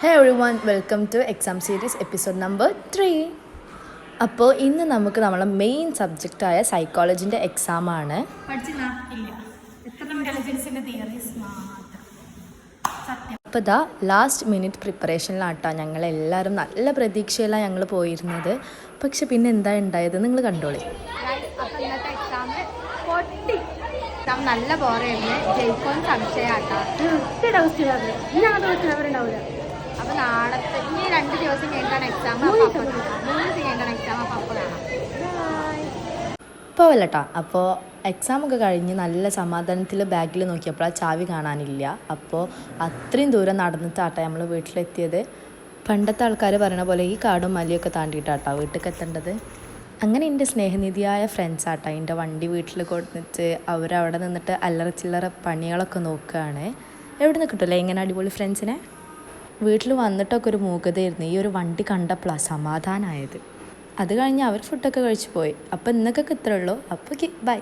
Hey everyone, welcome to exam series episode number 3. അപ്പോൾ ഇന്ന് നമുക്ക് നമ്മളെ മെയിൻ സബ്ജക്റ്റായ സൈക്കോളജിൻ്റെ എക്സാമാണ്. അപ്പോൾ ഇതാ ലാസ്റ്റ് മിനിറ്റ് പ്രിപ്പറേഷനിലാട്ടോ ഞങ്ങളെല്ലാവരും നല്ല പ്രതീക്ഷയിലാണ് ഞങ്ങൾ പോയിരുന്നത്. പക്ഷെ പിന്നെ എന്താ ഉണ്ടായത് നിങ്ങൾ കണ്ടോളി. നല്ല ബോറായിരുന്നു. ജയിക്കുമെന്ന് സംശയമാട്ടോ. അപ്പോൾ നാളത്തെ ഇനി 2 ദിവസം കഴിഞ്ഞാണ് എക്സാം. 3 ദിവസം കഴിഞ്ഞാണ് എക്സാം. അപ്പോൾ കാണാം. പോവല്ലട്ടാ. അപ്പോൾ എക്സാമൊക്കെ കഴിഞ്ഞ് നല്ല സമാധാനത്തിൽ ബാഗിൽ നോക്കിയപ്പോൾ ആ ചാവി കാണാനില്ല. അപ്പോൾ അത്രയും ദൂരം നടന്നിട്ടാട്ടോ നമ്മൾ വീട്ടിലെത്തിയത്. പണ്ടത്തെ ആൾക്കാർ പറയണ പോലെ ഈ കാടും മലയൊക്കെ താണ്ടിയിട്ടാട്ടോ വീട്ടിലേക്ക് എത്തേണ്ടത്. അങ്ങനെ എൻ്റെ സ്നേഹനിധിയായ ഫ്രണ്ട്സാട്ടോ എൻ്റെ വണ്ടി വീട്ടിൽ കൊടുത്തിട്ട് അവരവിടെ നിന്നിട്ട് അല്ലറ ചില്ലറ പണികളൊക്കെ നോക്കുകയാണ്. എവിടെ നിന്ന് കിട്ടില്ലേ ഇങ്ങനെ അടിപൊളി ഫ്രണ്ട്സിനെ. വീട്ടിൽ വന്നിട്ടൊക്കെ ഒരു മൂകതയായിരുന്നു. ഈ ഒരു വണ്ടി കണ്ടപ്പോഴാണ് സമാധാനമായത്. അത് കഴിഞ്ഞ് അവർ ഫുഡൊക്കെ കഴിച്ച് പോയി. അപ്പോൾ ഇന്നൊക്കെ ഇത്രേ ഉള്ളൂ. അപ്പോൾ ബൈ.